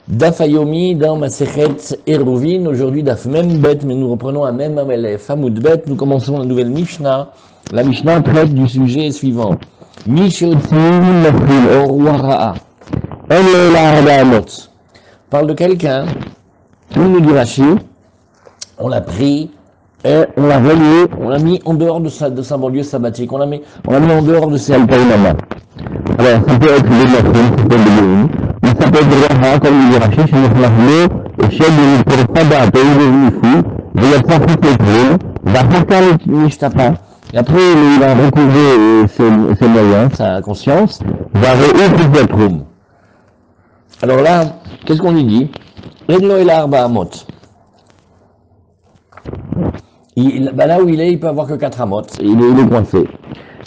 Daf Ayomi dans Masechet Eruvin, aujourd'hui Daf Mem Bet, mais nous reprenons à Mem Amelef Hamoud Bet, nous commençons la nouvelle Mishnah. La Mishnah traite du sujet suivant. Mishotzim Lachil Or Wara'a. El la Amot. Parle de quelqu'un, nous dit Rashi, on l'a pris, et on l'a relié, on l'a mis en dehors de sa banlieue sabbatique, on l'a mis en dehors de ses Alpaïnama. Alors, ça peut être des machines, ça peut être des lignes. Ça peut être Raha, comme il dit Rachid, chez Neflachlo, et chez le Pourfada, pays de Vinifou, il a pas fait les trônes, va faire le Nishtapa, et après il a recouvré ses moyens, sa conscience, va réouvrir le trône. Alors là, qu'est-ce qu'on lui dit? Edlo el Arba Amot. Là où il est, il peut avoir que 4 amot, et il est coincé.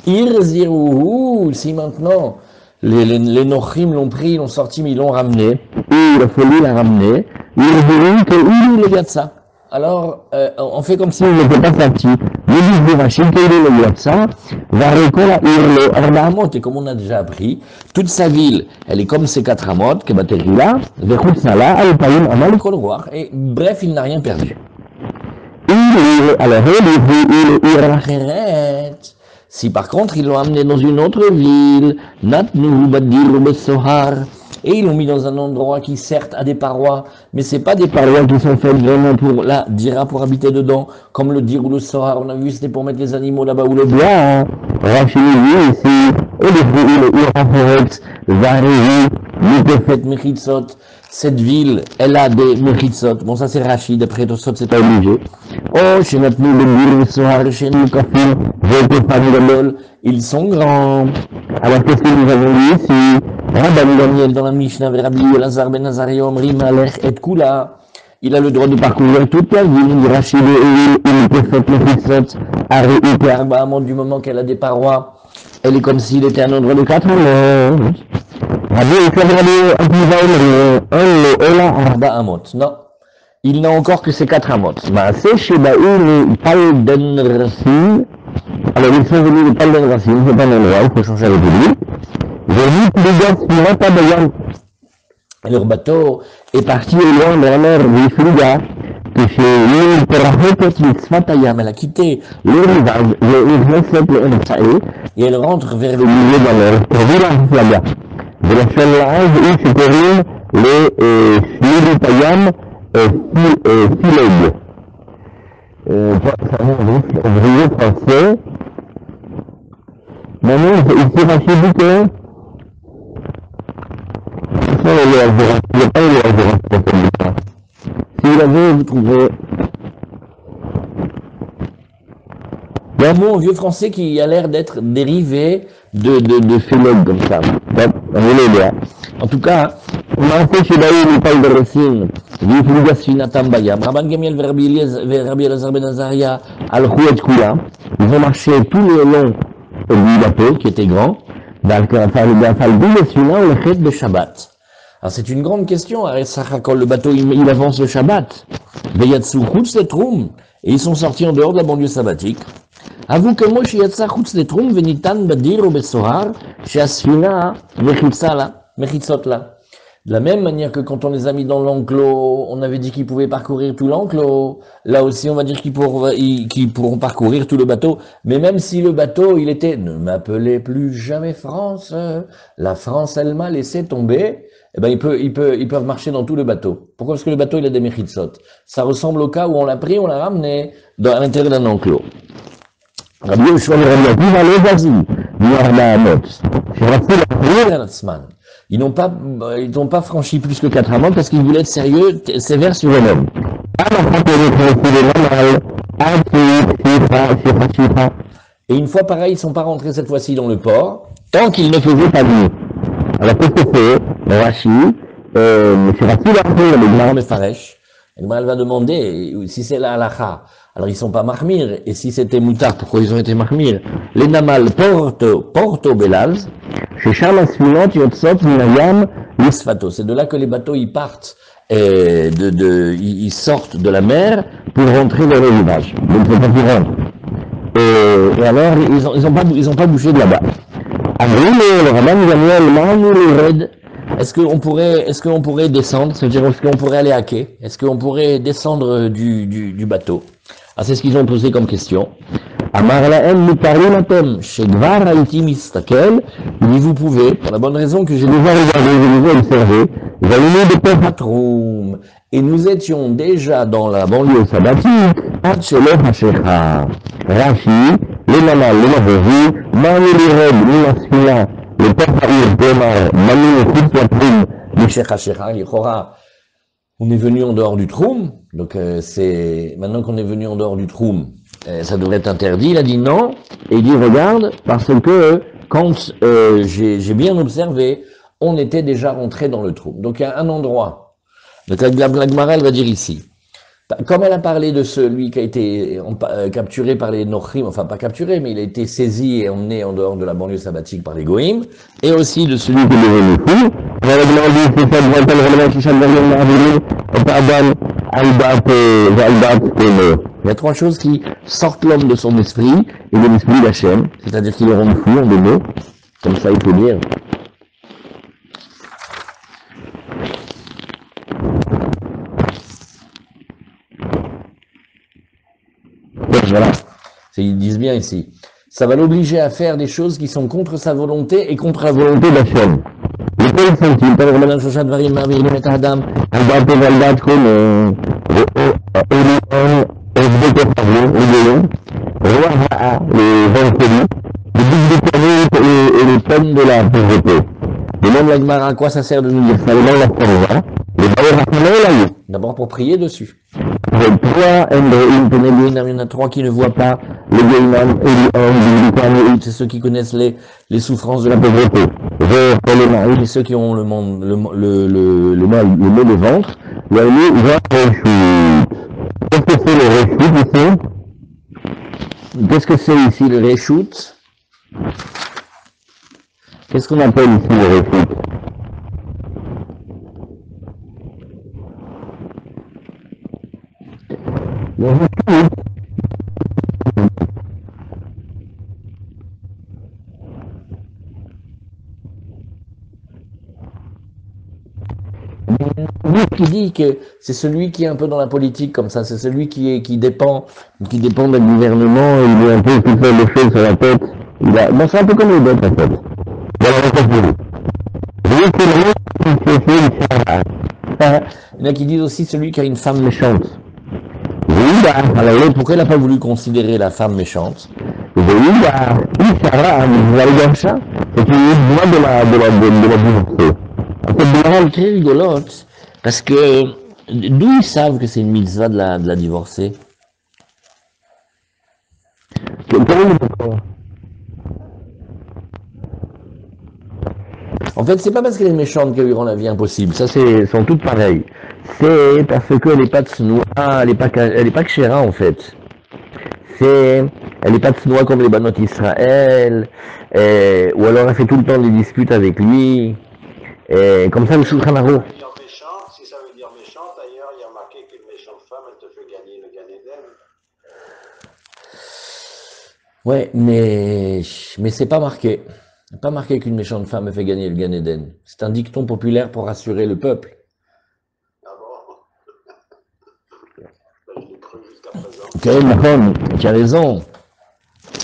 Irziruhu, si maintenant les Nochrim l'ont pris, ils l'ont sorti, mais ils l'ont ramené, et il a fallu la ramener, Irziruhu que où le Gatsa. Alors, on fait comme si il n'était pas sorti. Le livre de Rachid, qu'il est le Gatsa, va récoller le Arba Amot, et comme on a déjà appris, toute sa ville, elle est comme ces 4 amot, que Baterila, Vechutzala, Alpaïm, Amal, Kolroar, et bref, il n'a rien perdu. Alors, si par contre ils l'ont amené dans une autre ville, et ils l'ont mis dans un endroit qui certes a des parois, mais c'est pas des parois qui sont faites vraiment pour la dira pour habiter dedans, comme le dir ou le sohar, on a vu c'était pour mettre les animaux là-bas ou le bois. Cette ville, elle a des mechitzot. Bon, ça c'est Rachid, d'après Tosot, c'est pas obligé. Oh, chez notre nous, le mur, le soir, chez nous, Kafir, ils sont grands. Alors, qu'est-ce que nous avons dit ici? Rabban Daniel dans la Mishnah, Rabbi Elazar ben Azaria, Omri, Malech, et Kula. Il a le droit de parcourir toute la ville. Rachid, il peut faire le mechitzot, Ari, Arba, du moment qu'elle a des parois. Elle est comme s'il était un endroit de 4 ans. Non, il n'a encore que ces 4 amot. Alors ils sont venus de Palden Racine, c'est pas un endroit, il faut changer avec lui. Leur bateau est parti au loin de la mer d'Ifluga, que chez l'île Perahopet Mitzvatayam, elle a quitté le rivage, et elle rentre vers le milieu de la mer, pour vivre en Ifluga. De la Chalage, où se terminent les Shmirutayam Phileg. Ouvrier français. Maintenant, il s'est racheté que il n'y a pas eu le Azura pour si vous l'avez, vous trouvez. Il y a un mot vieux français qui a l'air d'être dérivé de Phileg comme ça. En tout cas, on a fait chez Baï, il parle de Racine, Rabban Gamiel Rabbi Elazar ben Azaria, Al-Khouet Kula, ils ont marché tout le long du bateau, qui était grand, alors c'est une grande question, quand le bateau il avance le Shabbat, et ils sont sortis en dehors de la banlieue sabbatique. Avoue que moi, chez Yatsa Chutz Letrum, Venitan Badir ou Bessohar, chez Asfina, Mechitzot là. De la même manière que quand on les a mis dans l'enclos, on avait dit qu'ils pouvaient parcourir tout l'enclos. Là aussi, on va dire qu'ils pourront parcourir tout le bateau. Mais même si le bateau, il était, ne m'appelez plus jamais France, la France, elle m'a laissé tomber, eh ben, ils peuvent marcher dans tout le bateau. Pourquoi? Parce que le bateau, il a des Mechitzot. Ça ressemble au cas où on l'a pris, on l'a ramené à l'intérieur d'un enclos. Rabbi Yoshua ils n'ont pas franchi plus que 4 amants parce qu'ils voulaient être sérieux, sévères sur eux-mêmes. Et une fois pareil, ils ne sont pas rentrés cette fois-ci dans le port, tant qu'ils ne faisaient pas nuit. Alors qu'est-ce que c'est? Rachid, M. Rachid a fait le Gmara Mefaresh. Elle va demander si c'est la halakha. Alors ils sont pas mahmir, et si c'était moutard, pourquoi ils ont été mahmir? Les namal porto belaz, chez Shama Sfinot Yotsot Minayam Lisfato. C'est de là que les bateaux ils partent, et ils sortent de la mer pour rentrer vers le rivage. Donc c'est pas qu'ils rentrent. Et alors ils ont pas bougé de là-bas. Avril, le Rabban Daniel, Manu le Red, est-ce qu'on pourrait descendre, c'est-à-dire est-ce qu'on pourrait aller à quai? Est-ce qu'on pourrait descendre du bateau? Ah, c'est ce qu'ils ont posé comme question. Amar lahem mutarim atem, shekvar haïti mistakel, il dit vous pouvez, pour la bonne raison que j'ai déjà regardé, j'ai déjà observé, j'allumais de Pefatroum, et nous étions déjà dans la banlieue sabbatique, Hatchelo Hachecha, Rashi, le Namal, le Maveri, Mani l'Ireb, l'Imasfila, le Pefaïr, Demar, Mani le Fitwatrim, le Shechachecha, l'Ichora. On est venu en dehors du Troum, donc c'est maintenant qu'on est venu en dehors du Troum, ça devrait être interdit. Il a dit non, et il dit regarde, parce que quand j'ai bien observé, on était déjà rentré dans le Troum. Donc il y a un endroit. Donc la Gemara, elle va dire ici. Comme elle a parlé de celui qui a été capturé par les Nochrim, enfin pas capturé, mais il a été saisi et emmené en dehors de la banlieue sabbatique par les Goïm, et aussi de celui qui est devenu fou. Il y a trois choses qui sortent l'homme de son esprit et de l'esprit d'Hachem, c'est-à-dire qu'il le rend fou en deux mots, comme ça il faut dire. Voilà, ils disent bien ici. Ça va l'obliger à faire des choses qui sont contre sa volonté et contre la volonté d'Hachem. Les peines de la pauvreté. Et même la Gemara, à quoi ça sert de nous dire ça? D'abord pour prier dessus. Il y en a trois qui ne voient pas les Goïnam et c'est ceux qui connaissent les souffrances de la pauvreté. Et ceux qui ont le ventre. Qu'est-ce que c'est le réchute ici? Qu'est-ce que c'est ici le réchute? Qu'est-ce qu'on appelle ici le réchute? Qui dit que c'est celui qui est un peu dans la politique comme ça, c'est celui qui dépend d'un gouvernement, il est un peu tout fait les choses sur la tête. Bon, c'est un peu comme les bêtes en fait. Il y en a qui disent aussi celui qui a une femme méchante. Alors pourquoi il n'a pas voulu considérer la femme méchante? C'est une voie de la divorcer. En fait, des paroles très rigolotes, parce que d'où ils savent que c'est une mitzvah de la divorcer? En fait, c'est pas parce qu'elle est méchante qu'elle lui rend la vie impossible. Ça, sont toutes pareilles. C'est parce qu'elle n'est pas tsnoua, elle est pas kshera, en fait. Elle n'est pas tsnoua comme les banot Israël, ou alors elle fait tout le temps des disputes avec lui, comme ça le Shulchan Aruch. Si ça veut dire méchante, ailleurs il y a marqué qu'une méchante femme, elle te fait gagner le Gan Eden. Ouais, mais c'est pas marqué. Pas marqué qu'une méchante femme fait gagner le Gan Eden. C'est un dicton populaire pour rassurer le peuple. Ah bon? Je l'ai cru jusqu'à présent. Tu as raison.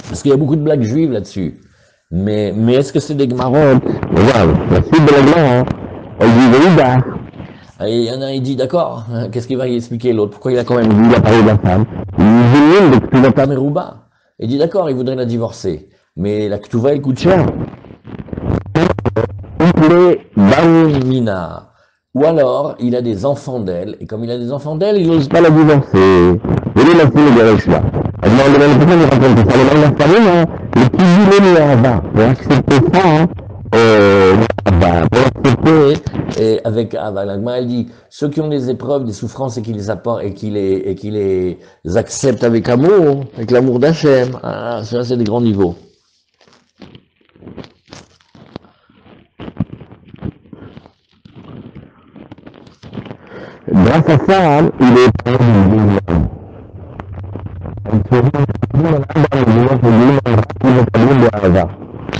Parce qu'il y a beaucoup de blagues juives là-dessus. Mais est-ce que c'est des Gemarot? Regarde, la suite de la Gemara, elle dit il y en a un, il dit d'accord, qu'est-ce qu'il va y expliquer l'autre? Pourquoi il a quand même voulu la parler de la femme? Il dit Ktuvata Merouba. Il dit d'accord, il voudrait la divorcer. Mais la Ktuva, elle coûte cher. Ou alors, il a des enfants d'elle, et comme il a des enfants d'elle, il n'ose pas la divorcer. Il est la fille de Rechla. Elle demande de pourquoi il raconte ça. Le la famille, le petit gilet Ava, pour accepter ça, pour accepter, et avec Ava, l'Agma, elle dit, ceux qui ont des épreuves, des souffrances, et qui les apportent, et qui les acceptent avec amour, avec l'amour d'Hachem, ça c'est des grands niveaux. Grâce à ça, il est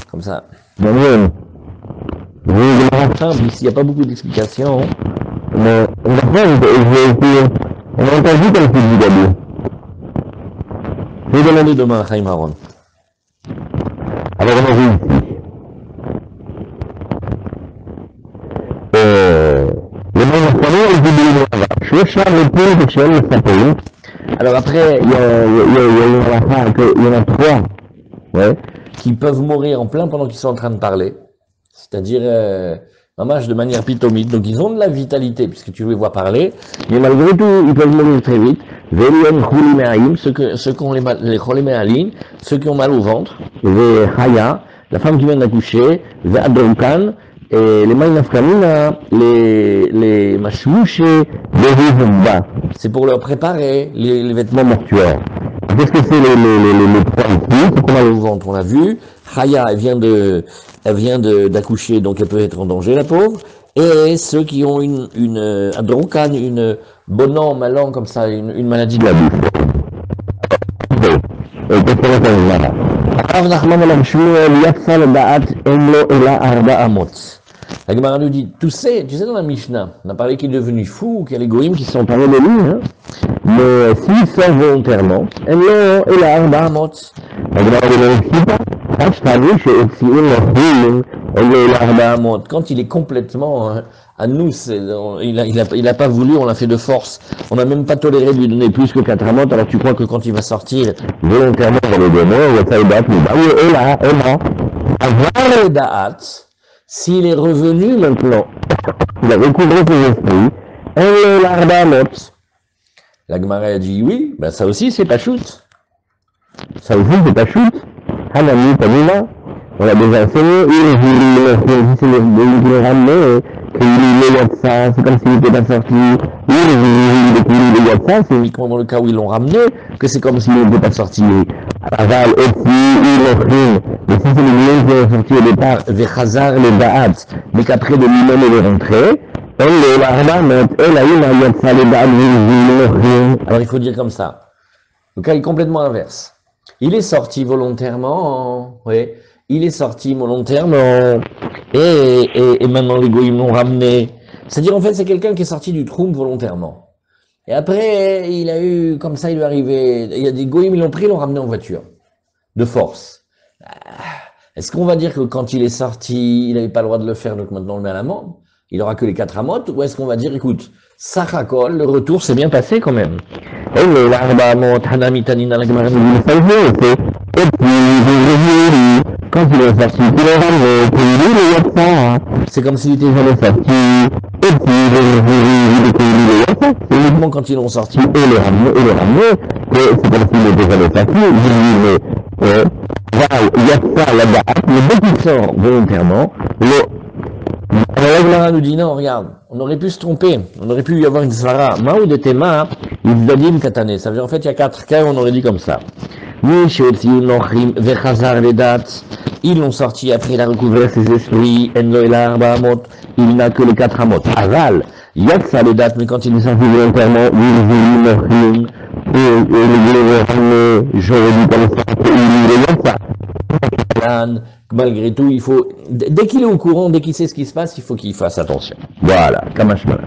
comme ça. Simple ici. il n'y a pas beaucoup d'explications. Mais après, on a entendu comme c'est dit d'abord. Je vais demander demain à Chaim Aaron. Alors on a vu ici. Alors après, il y en a trois, ouais, qui peuvent mourir en plein pendant qu'ils sont en train de parler. C'est-à-dire, de manière pitomique. Donc ils ont de la vitalité, puisque tu les vois parler, mais malgré tout, ils peuvent mourir très vite. Ceux qui ont les choléméalim, ceux qui ont mal au ventre, la femme qui vient d'accoucher, et les maïnafkamina, les mashmouchés, c'est pour leur préparer les vêtements mortuaires. Qu'est-ce que c'est les trois ici? Ceux qui ont mal au ventre, on l'a vu. Chaya, elle vient d'accoucher, donc elle peut être en danger, la pauvre. Et ceux qui ont un drokan, une bonan, malan, comme ça, une maladie de la bouche. La Gemara nous dit, tu sais dans la Mishnah, on a parlé qu'il est devenu fou, qu'il y a les goïms qui sont parlés de lui, hein. Mais s'il sort volontairement, la quand il est complètement à nous, il a pas voulu, on l'a fait de force. On n'a même pas toléré de lui donner plus que 4 amot, alors tu crois que quand il va sortir volontairement dans le démon, s'il est revenu maintenant, il a recouvré ses esprits, la Gemara a dit oui, ben ça aussi c'est pas shoot. Ça aussi c'est pas shoot. Hanami, Tamina, on l'a déjà enseigné, il c'est le ramené, c'est comme s'il n'était pas sorti, c'est uniquement dans le cas où ils l'ont ramené, que c'est comme s'il n'était pas sorti. Aval, mais si c'est le milieu qui est sorti au départ, Vechazar le Ba'at, mais qu'après de lui-même il est rentré, alors il faut dire comme ça. Le cas est complètement inverse. Il est sorti volontairement, oui, il est sorti volontairement, et maintenant les goïms l'ont ramené. C'est-à-dire en fait c'est quelqu'un qui est sorti du troum volontairement. Et après il a eu, comme ça il lui est arrivé, il y a des goïms, ils l'ont pris, ils l'ont ramené en voiture, de force. Est-ce qu'on va dire que quand il est sorti, il n'avait pas le droit de le faire, donc maintenant on le met à l'amende? Il aura que les 4 amotes, ou est-ce qu'on va dire, écoute, Sachakol, le retour s'est bien passé quand même. Quand il est sorti, c'est comme s'il était jamais sorti. C'est uniquement quand ils l'ont sorti. Et le ramener, c'est comme s'il était jamais sorti. Il y a ça là-bas, mais dès qu'il sort volontairement, alors là, nous dit non, regarde, on aurait pu se tromper, on aurait pu y avoir une svara. Ma'ou de Tema, Izdadim Katane. Ça veut dire en fait, il y a 4 cas, on aurait dit comme ça. Ils l'ont sorti après, il a recouvert ses esprits, il n'a que les 4 amot. Aval, il y a que ça les dates, mais quand il est sorti volontairement, j'aurais dit comme ça, malgré tout, il faut, dès qu'il est au courant, dès qu'il sait ce qui se passe, il faut qu'il fasse attention. Voilà, Kamashmana.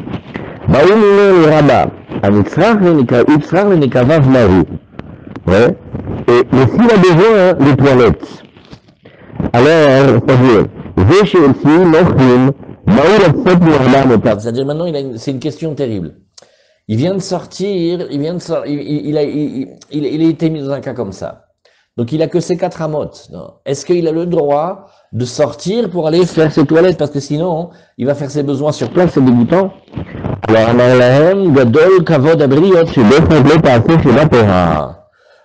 Ouais. Mais s'il a besoin de toilettes, alors, c'est-à-dire maintenant, c'est une question terrible. Il vient de sortir, il a été mis dans un cas comme ça. Donc il a que ses 4 amotes. Est-ce qu'il a le droit de sortir pour aller faire ses toilettes? Parce que sinon, il va faire ses besoins sur place, c'est dégoûtant.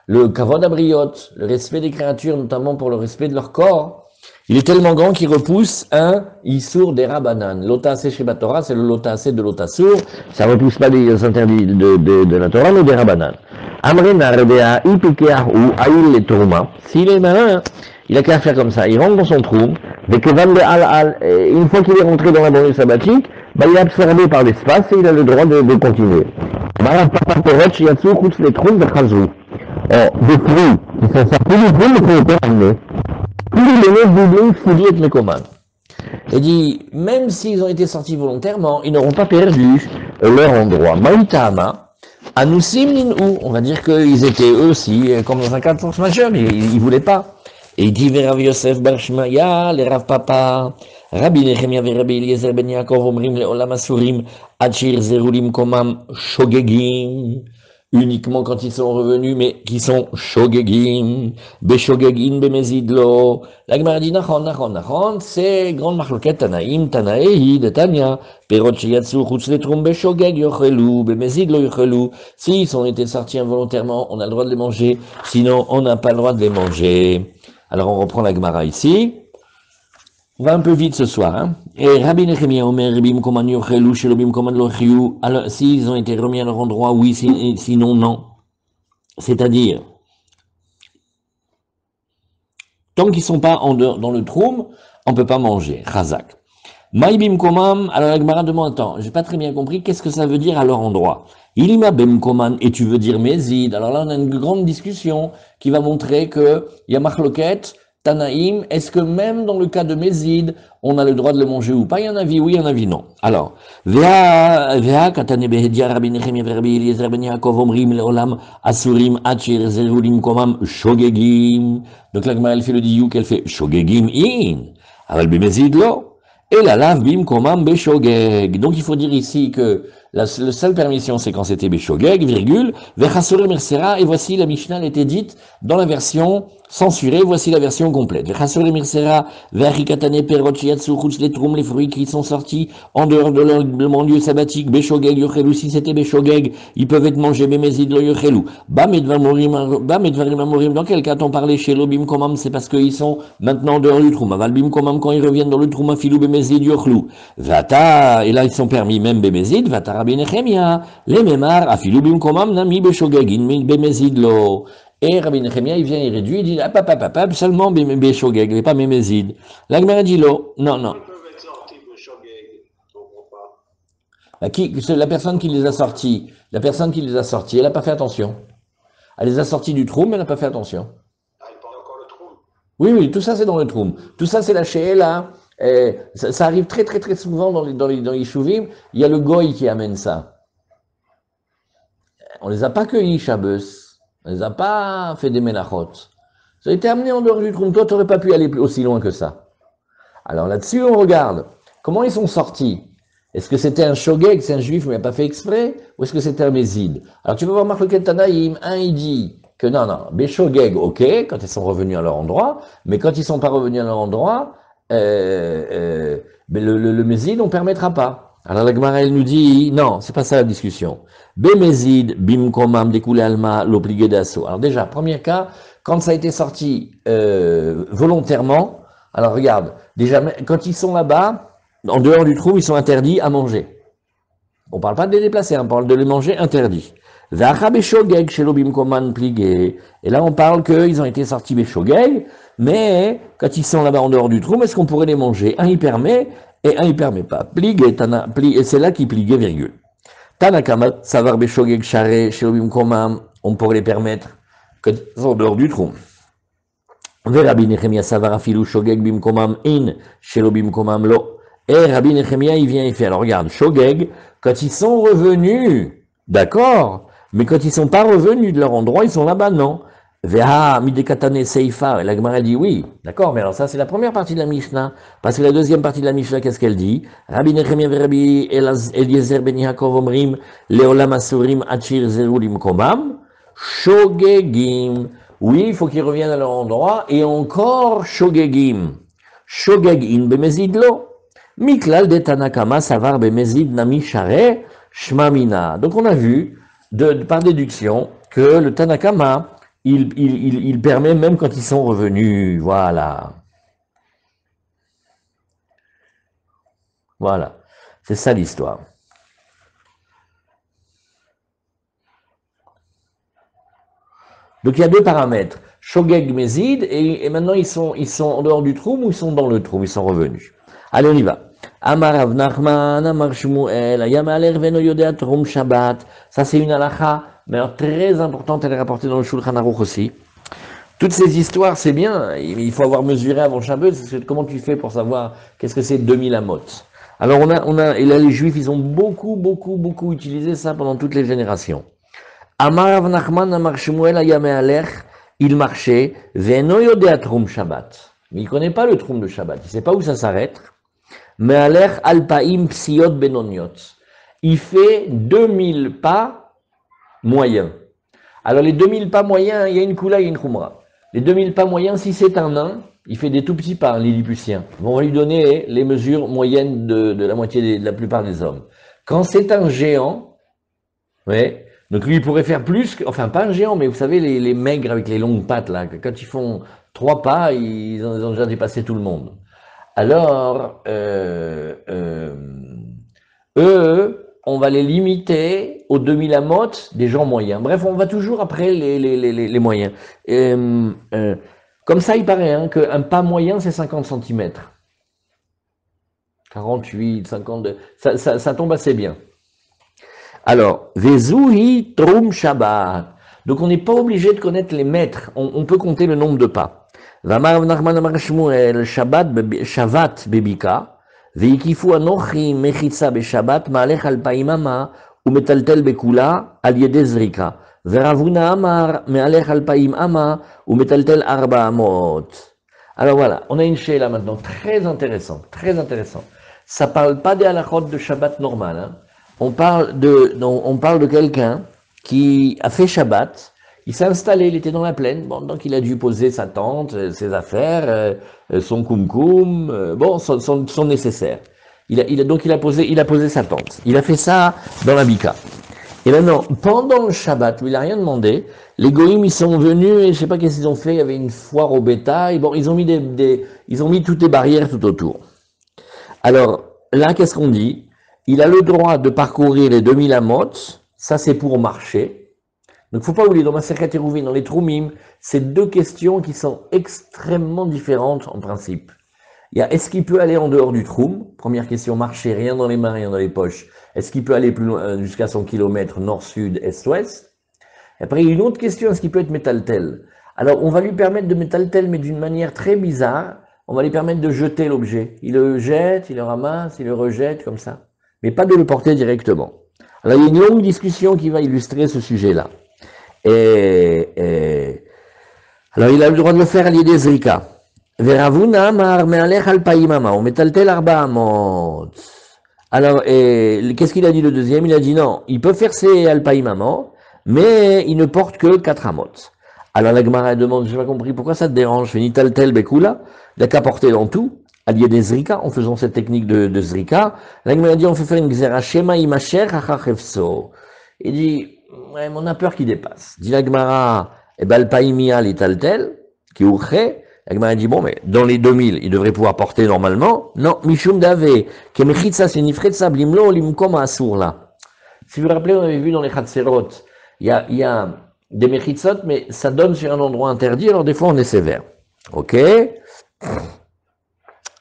Le kavod abriot, le respect des créatures, notamment pour le respect de leur corps, il est tellement grand qu'il repousse un issour des rabanan. L'otasé chez Torah, c'est le lotasé de l'otasour. Ça repousse pas des interdits de la Torah, mais des rabanan. S'il est malin, il a qu'à faire comme ça. Il rentre dans son trou, une fois qu'il est rentré dans la banlieue sabbatique, il est absorbé par l'espace et il a le droit de continuer. Des fruits qui sont sortis du trou, mais qui ont été ramenés. Plus les doublés, fouillés avec les commandes. et dit, même s'ils ont été sortis volontairement, ils n'auront pas perdu leur endroit. Maïtama, Anusim ou on va dire qu'ils étaient eux aussi, comme dans un cas de force majeure, ils voulaient pas. Et il dit, Rav Yosef Bar Shmaya, les Rav Papa, Rabbi Nechemia ve Rabbi Eliezer ben Yaakov omrim leolam asurim, achir zerulim komam shogegim, uniquement quand ils sont revenus, mais qui sont shogegim, beshogegin bemezidlo. La Gemara dit nachon, c'est grande marloquette Tanaïm, Tanaï, de Tania, perot sheyatsu chutz letrum beshogeg yochelu, bemezidlo yochelu. S'ils ont été sortis involontairement, on a le droit de les manger, sinon on n'a pas le droit de les manger. Alors on reprend la Gemara ici. On va un peu vite ce soir. Hein. Et Rabbi Nechemia Omer, Bim Koman Yochelu, Shelobim Koman Lochiu. Alors, s'ils ont été remis à leur endroit, oui, sinon non. C'est-à-dire, tant qu'ils ne sont pas dans le troum, on ne peut pas manger. Chazak. Maïbim Komam, alors la Gemara demande, attends, j'ai pas très bien compris, qu'est-ce que ça veut dire à leur endroit? Ilima Bem Koman, et tu veux dire Mézid. Alors là, on a une grande discussion qui va montrer que y a Machloket, Tanaïm, est-ce que même dans le cas de Mézid, on a le droit de le manger ou pas? Il y en a vie oui, il y en a vie non. Alors, Vea Katane Behedia Rabbi Nechemia Rabbi Eliezer ben Yaakov omrim leolam asurim achir zerulim komam shogegim. Donc la Gemara elle fait le diouk, elle fait shogegim in, aval bemezid lo. Et la lave bim komam beshogeg. Donc il faut dire ici que la seule permission c'est quand c'était beshogeg, virgule, vechasore mersera, et voici la Mishnah elle était dite dans la version censurée, voici la version complète. Vechasore mersera, vechikatane perot shiatsu chutz letrum, les fruits qui sont sortis en dehors de leur lieu sabbatique, beshogeg yochelu, si c'était beshogeg, ils peuvent être mangés bemezid lo yochelu. Bam et dvarim amorim, dans quel cas t'en parlais chez l'obim komam, c'est parce qu'ils sont maintenant en dehors du troum. Aval bim komam, quand ils reviennent dans le troum, afilou bemezid yochelu. Vata, et là ils sont permis même bemezid, vata Rabbi Nechemia, les mémar, afilou bim komam, nami beshogeg, in bemezid lo. Et Rabbi Nechemia, il vient, il réduit, il dit, seulement beshogeg, mais pas bemezid. La Gemara dit lo, non. Ils peuvent être sortis de Shogeg, je comprends pas. La personne qui les a sortis, elle n'a pas fait attention. Elle les a sortis du troum, mais elle n'a pas fait attention. Ah, il parle encore le trou. Oui, tout ça c'est dans le troum. Tout ça c'est la she'ela. Ça arrive très souvent dans les shuvim. Il y a le goy qui amène ça. On les a pas cueillis, Shabbos. On les a pas fait des menachot. Ça a été amené en dehors du troum. Toi, tu n'aurais pas pu aller aussi loin que ça. Alors là-dessus, on regarde. Comment ils sont sortis? Est-ce que c'était un shogeg, c'est un juif, mais il n'a pas fait exprès? Ou est-ce que c'était un mézid? Alors tu vas voir Marloket Tanaïm, il dit que non, Béshogeg, ok, quand ils sont revenus à leur endroit, mais quand ils ne sont pas revenus à leur endroit, le mézid, on ne permettra pas. Alors la Gemara, elle nous dit, non, c'est pas ça la discussion. Bémézid, bim komam, découlé alma, l'obligé d'assaut. Alors déjà, premier cas, quand ça a été sorti volontairement, alors regarde, déjà, quand ils sont là-bas, en dehors du trou, ils sont interdits à manger. On ne parle pas de les déplacer, on parle de les manger interdits. Et là, on parle qu'ils ont été sortis béshogeg, mais quand ils sont là-bas en dehors du trou, est-ce qu'on pourrait les manger? Un, il permet, et un, il permet pas. Et c'est là qu'il pligue, virgule. Tanakama, savar béshogeg charé, shelobim komam, on pourrait les permettre quand ils sont en dehors du trou. Rabbi Nechemia savar afilu shogeg bim komam in, shelobim komam lo. Et Rabbi Nechemia, il vient et fait, alors regarde, shogeg, quand ils sont revenus, d'accord, mais quand ils ne sont pas revenus de leur endroit, ils sont là-bas, non. Veha midekatane seifa, et la Gemara dit oui, d'accord, mais alors ça c'est la première partie de la Mishnah, parce que la deuxième partie de la Mishnah, qu'est-ce qu'elle dit? Rabbi Nechemia ve Rabbi Eliezer ben Yaakov omrim, leolam asurim achir zerulim komam, shogegim. Oui, il faut qu'ils reviennent à leur endroit, et encore shogegim. Shogegin bemezidlo. Miklal de Tanakama savar bemezid nami share shmamina. Donc on a vu, par déduction, que le Tanakama, il permet même quand ils sont revenus. Voilà. Voilà. C'est ça l'histoire. Donc il y a deux paramètres. Shogeg Mezid, et maintenant ils sont en dehors du trou ou ils sont dans le trou, ils sont revenus. Allez, on y va. Amar Rav Nachman, Amar Shmuel, Ayamaler veno yodea trum Shabbat. Ça, c'est une halakha, mais alors très importante, elle est rapportée dans le Shulchan Aruch aussi. Toutes ces histoires, c'est bien, il faut avoir mesuré avant Shabbos, comment tu fais pour savoir qu'est-ce que c'est 2000 amot? Alors et là les Juifs, ils ont beaucoup utilisé ça pendant toutes les générations. Amar Rav Nachman, Amar Shmuel, Ayame Alech, il marchait, Veno Yodea Troum Shabbat. Mais il ne connaît pas le Troum de Shabbat, il ne sait pas où ça s'arrête. Mais Alech Alpaim Psiot Benoniot. Il fait 2000 pas moyens. Alors les 2000 pas moyens, il y a une Kula et une Khumra. Les 2000 pas moyens, si c'est un nain, il fait des tout petits pas, un Lilliputien. On va lui donner les mesures moyennes de la moitié de la plupart des hommes. Quand c'est un géant, ouais, donc lui il pourrait faire plus, enfin pas un géant, mais vous savez les maigres avec les longues pattes là, quand ils font 3 pas, ils ont déjà dépassé tout le monde. Alors, eux, on va les limiter aux 2000 amot des gens moyens. Bref, on va toujours après les moyens. Comme ça, il paraît hein, qu'un pas moyen, c'est 50 cm. 48, 52, ça tombe assez bien. Alors, Vezuhi Trum Shabbat. Donc, on n'est pas obligé de connaître les mètres. On peut compter le nombre de pas. Vamar Nachman Amar Shmuel Shavat Bebika. Veikifu Anochi Mechitza Beshabbat Maalech Alpaim Ama Umetaltel Bekula Al Yede Zrika. Veravuna Amar Mealech Alpaim Ama Umetaltel Arba Amot. Alors voilà, on a une là maintenant, très intéressant, très intéressant. Ça parle pas des halachot de Shabbat normal, hein. On parle de quelqu'un qui a fait Shabbat, il s'est installé, il était dans la plaine, bon, donc il a dû poser sa tente, ses affaires, son koum-koum, bon, son nécessaire. Donc il a posé sa tente. Il a fait ça dans la Bika. Et maintenant, pendant le Shabbat, où il n'a rien demandé, les goïms, ils sont venus, et je sais pas qu'est-ce qu'ils ont fait, il y avait une foire au bétail, bon, ils ont mis toutes les barrières tout autour. Alors, là, qu'est-ce qu'on dit? Il a le droit de parcourir les 2000 amot, ça c'est pour marcher. Donc, faut pas oublier, dans Masechet Eruvin, dans les Troumim, c'est deux questions qui sont extrêmement différentes en principe. Il y a, est-ce qu'il peut aller en dehors du Troum? Première question, marcher, rien dans les mains, rien dans les poches. Est-ce qu'il peut aller plus loin, jusqu'à 100 km, nord-sud, est-ouest? Et après, il y a une autre question, est-ce qu'il peut être métaltel? Alors, on va lui permettre de métaltel, mais d'une manière très bizarre. On va lui permettre de jeter l'objet. Il le jette, il le ramasse, il le rejette, comme ça. Mais pas de le porter directement. Alors, il y a une longue discussion qui va illustrer ce sujet-là. Alors, il a le droit de le faire à l'idée Zrika. Veravuna mar mealech alpaimama, on metaltel arba amot. Alors, qu'est-ce qu'il a dit le deuxième? Il a dit non, il peut faire ses alpaimama, mais il ne porte que 4 amot. Alors la Gemara demande, je n'ai pas compris, pourquoi ça te dérange? Nitaltel bekula, il n'a qu'à porter dans tout, allié des Zrika, en faisant cette technique de Zrika. La Gemara dit, on fait faire une Xera Shema imacher hachachefso. Il dit, ouais, mais on a peur qu'il dépasse. Dit la Gemara, alpaimia litaltel, qui ouché. La Gemara dit, bon, mais dans les 2000, il devrait pouvoir porter normalement. Non, Mishum Dave, Kemechitsa, c'est Nifretsa, Blimlo, Limkom Asur là. Si vous vous rappelez, on avait vu dans les Khatserot, il y a des Mechitzot, mais ça donne sur un endroit interdit, alors des fois on est sévère. Ok?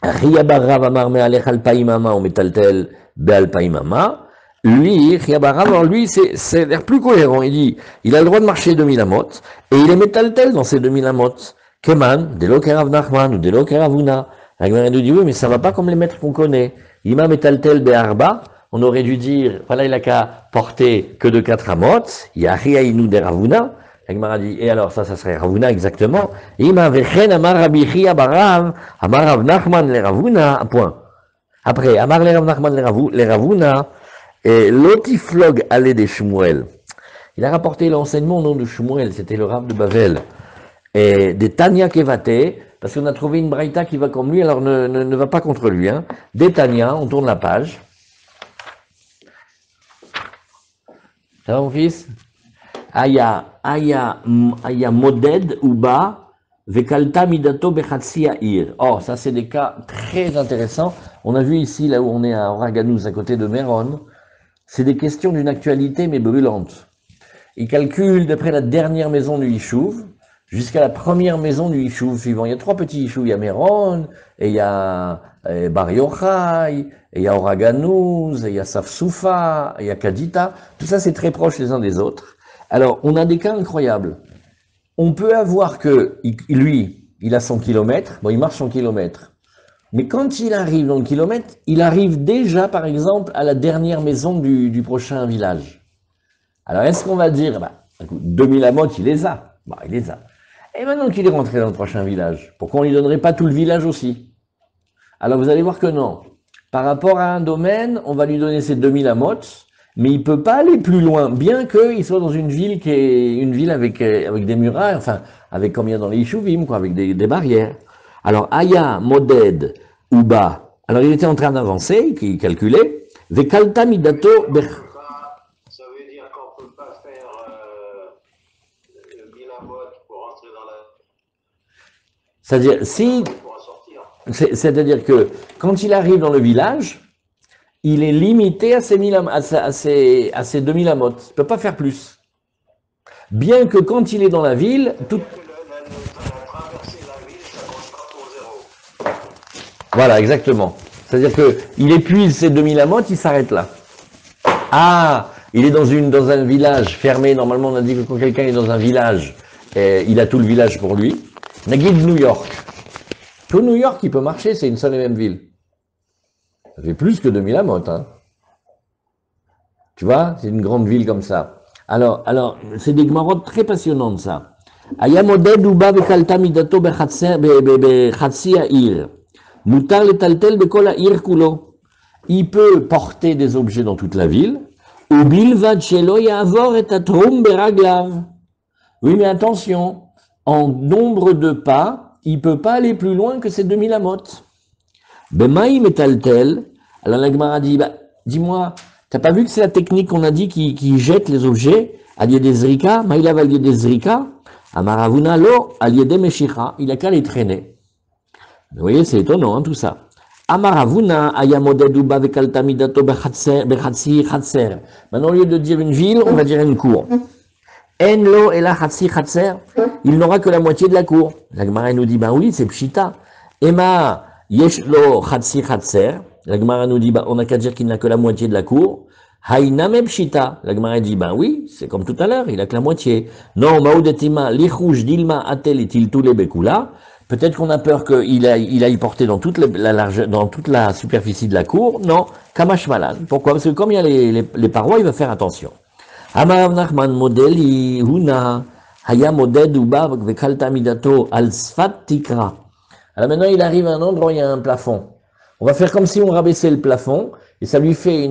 Riyabarav Amar Mealech Alpaimama, ou Metaltel Bealpaimama. Lui, Riyabarav, alors lui, c'est l'air plus cohérent. Il dit, il a le droit de marcher 2000 amot, et il est Metaltel dans ces 2000 amot. Keman, Delo Kerav Nachman ou Delo Keravuna. La Gemara nous dit oui, mais ça va pas comme les maîtres qu'on connaît. Ima Metaltel Be'arba, on aurait dû dire, voilà, il a qu'à porter que de 4 amot, Yahiainu de Ravuna. La Gemara dit, et alors ça serait Ravuna exactement. Ima Vechen Amar Rabbi Chia Barav, Amar Rav Nachman le Ravuna, un point. Après, Amar le Rav Nachman le Ravuna, et Lotiflog allait des Shmuel. Il a rapporté l'enseignement au nom de Shmuel, c'était le Rav de Bavel. Et des Tanya Kevate, parce qu'on a trouvé une braïta qui va comme lui, alors ne va pas contre lui. Hein. Des Tanya, on tourne la page. Ça va mon fils? Aya moded uba vekalta midato bechatsi ir. Oh, ça c'est des cas très intéressants. On a vu ici, là où on est à Oraganouz, à côté de Méron, c'est des questions d'une actualité mais brûlante. Il calcule d'après la dernière maison du Yishuv, jusqu'à la première maison du Yishuv suivant. Il y a 3 petits Yishuv, il y a Méron, et il y a Bar Yochai, et il y a Oraganouz, et il y a Safsoufa, et il y a Kadita. Tout ça, c'est très proche les uns des autres. Alors, on a des cas incroyables. on peut avoir que, lui, il a 100 km, bon, il marche 100 km. Mais quand il arrive dans le kilomètre, il arrive déjà, par exemple, à la dernière maison du prochain village. Alors, est-ce qu'on va dire, bah, écoute, 2000 amotes, il les a. Bah, il les a. Et maintenant qu'il est rentré dans le prochain village, pourquoi on ne lui donnerait pas tout le village aussi? Alors, vous allez voir que non. Par rapport à un domaine, on va lui donner ses 2000 amotes, mais il ne peut pas aller plus loin, bien qu'il soit dans une ville qui est une ville avec des murailles, enfin, avec comme il y a dans les Yishuvim, quoi, avec des barrières. Alors, Aya, Moded, Uba. Alors, il était en train d'avancer, il calculait. Vekalta midato. Ça veut dire qu'on ne peut pas faire le bilamot pour entrer dans la. C'est-à-dire, si. C'est-à-dire que quand il arrive dans le village, il est limité à ses 2000 amotes. Il ne peut pas faire plus. Bien que quand il est dans la ville, tout. Voilà, exactement. C'est-à-dire qu'il épuise ses 2000 amotes, il s'arrête là. Ah, il est dans un village fermé. Normalement, on a dit que quand quelqu'un est dans un village, il a tout le village pour lui. Nagid New York. Tout New York, il peut marcher, c'est une seule et même ville. Ça fait plus que 2000 amotes, hein. Tu vois, c'est une grande ville comme ça. Alors, c'est des gmarottes très passionnantes, ça. Ayamoded uba vekalta midato bechatsi ha'ir. Mutar letaltel bekol ha'ir kulo. Il peut porter des objets dans toute la ville. Ubilvad shelo ya'avor et atrum beraglav. Oui, mais attention, en nombre de pas, il ne peut pas aller plus loin que ces 2000 amotes. Bemaï metaltel. Alors la Gemara dit, bah, dis-moi, t'as pas vu que c'est la technique qu'on a dit qui jette les objets? Allié des zrika, maïlav allié des zrika, amaravuna lo, allié des meshicha, il a qu'à les traîner. Vous voyez, c'est étonnant, hein, tout ça. Amaravuna ayamodeduba vekaltamidato bechatsi chatser. Maintenant, au lieu de dire une ville, on va dire une cour. Enlo et la chatsi chatser, il n'aura que la moitié de la cour. La Gemara nous dit, ben oui, c'est pshita. Ema yeshlo chatsi chatser. La Gemara nous dit, ben, on n'a qu'à dire qu'il n'a que la moitié de la cour. Haïname pshita. La Gemara dit, ben oui, c'est comme tout à l'heure, il a que la moitié. Non, maoudetima, lichouj, dilma, atel et tiltoule bekula. Peut-être qu'on a peur qu'il aille porter dans toute la superficie de la cour. Non, kamash malan. Pourquoi? Parce que comme il y a les parois, il va faire attention. Amarav Nachman modeli huna haya moded uba vekalta midato al sfat tikra. Alors maintenant, il arrive à un endroit où il y a un plafond. On va faire comme si on rabaissait le plafond, et ça lui fait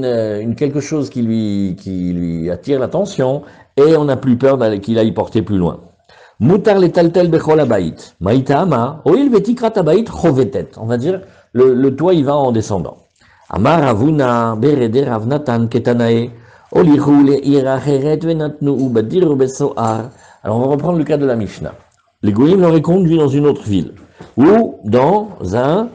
quelque chose qui lui attire l'attention, et on n'a plus peur qu'il aille porter plus loin. Mutar letaltel bechol abayit. Maïta ama, oil vetikrat abayit chovetet. On va dire, le toit, il va en descendant. Amar avuna bereder avnatan ketanae. Alors on va reprendre le cas de la Mishnah. Les Goïms l'auraient conduit dans une autre ville, ou dans un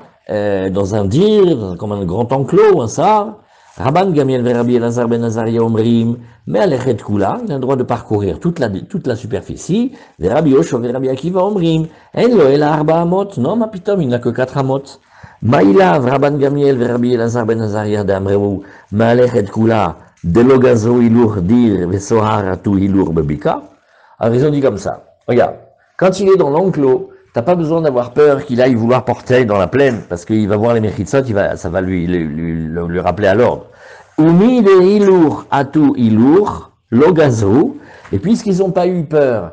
dir, comme un grand enclos, un sar. Rabban Gamiel Verabi Elazar ben Azaria Omrim, mais Alechet Kula, il a le droit de parcourir toute la superficie. Verabi Osho Verabi Akiva Omrim, Enlo El Arba Amot, non, ma pitom, il n'a que 4 amot. Maïlav Rabban Gamiel Verabi Elazar ben Azaria d'Amreu, mais Alechet Kula. Delogazo ilour dir vesoharatu ilour bebika. Alors ils ont dit comme ça. Regarde, quand il est dans l'enclos, t'as pas besoin d'avoir peur qu'il aille vouloir porter dans la plaine, parce qu'il va voir les mechitsot, ça va lui rappeler à l'ordre. Umi de ilour atu ilour logazo. Et puisqu'ils n'ont pas eu peur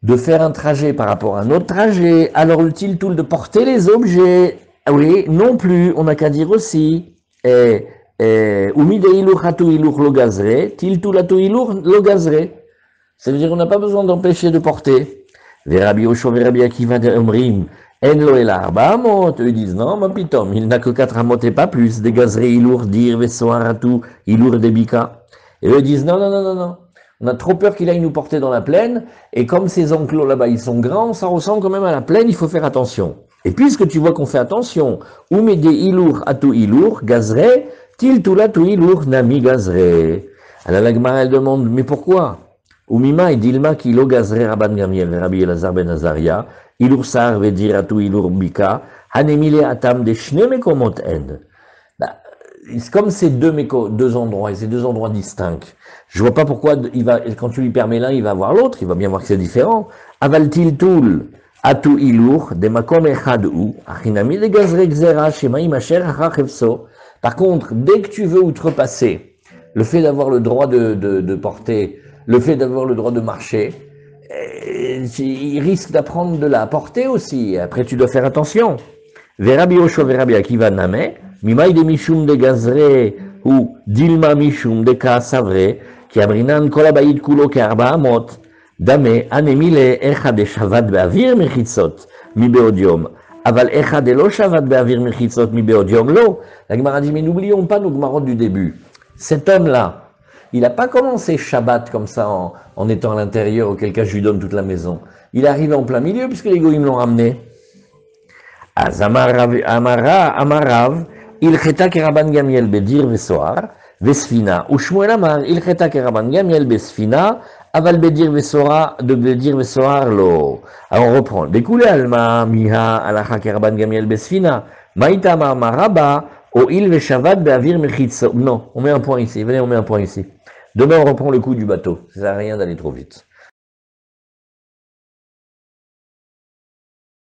de faire un trajet par rapport à un autre trajet, alors le tiltoul de porter les objets, oui, non plus, on n'a qu'à dire aussi. Ça veut dire qu'on n'a pas besoin d'empêcher de porter. Verabi Osho, Verabi Akiva Omrim, Enlo el Arba Amot. Eux disent non, ma pitom, il n'a que 4 amot et pas plus. Des gazré ilour dir, Vesoharatu, ilour debika. Et eux disent non. On a trop peur qu'il aille nous porter dans la plaine. Et comme ces enclos là-bas, ils sont grands, ça ressemble quand même à la plaine, il faut faire attention. Et puisque tu vois qu'on fait attention, Umede ilour atu ilour, gazré, Tiltula tuilour nami gazre. Alors la Gemara elle demande, mais pourquoi? Umima et dilma ki lo gazre Rabban Gamiel Rabbi Elazar ben Azaria, ilour sar vedir atu ilour bika, hanemile atam de shne mekomot en. Comme c'est deux endroits, et c'est deux endroits distincts, je vois pas pourquoi quand tu lui permets l'un, il va voir l'autre, il va bien voir que c'est différent. Aval tiltul atu ilur de makom echad ou achinami de gazre gzera shemaim asher achachevso. Par contre, dès que tu veux outrepasser le fait d'avoir le droit de porter, le fait d'avoir le droit de marcher, il risque d'apprendre de la portée aussi. Après, tu dois faire attention. Verabi Osho verabi Akiva name, mimai de mishum de gazre ou dilma mishum de kaasavre, ki abrinan kolabayit kulo kearba amot, dame anemile echad de shavad beavir mechitzot, mi beodium. Aval echad de lo shavad beavir mechitzot, mi beodium lo. La Gemara dit, mais n'oublions pas nos Gemarot du début. Cet homme-là, il n'a pas commencé Shabbat comme ça en étant à l'intérieur, auquel cas je lui donne toute la maison. Il est arrivé en plein milieu puisque les goïms l'ont ramené. Az Amarav, il cheta keraban Gamiel bedir vesoar, vesfina. Ou Shmuel Amar, il cheta keraban Gamiel besfina, aval bedir vesoar, de bedir vesoar lo. Alors on reprend. Découlé alma, miha, alacha keraban Gamiel besfina, maïta maraba, o il veshavat beavir mechitso. Non, on met un point ici. Venez, on met un point ici. Demain, on reprend le coup du bateau. Ça sert à rien d'aller trop vite.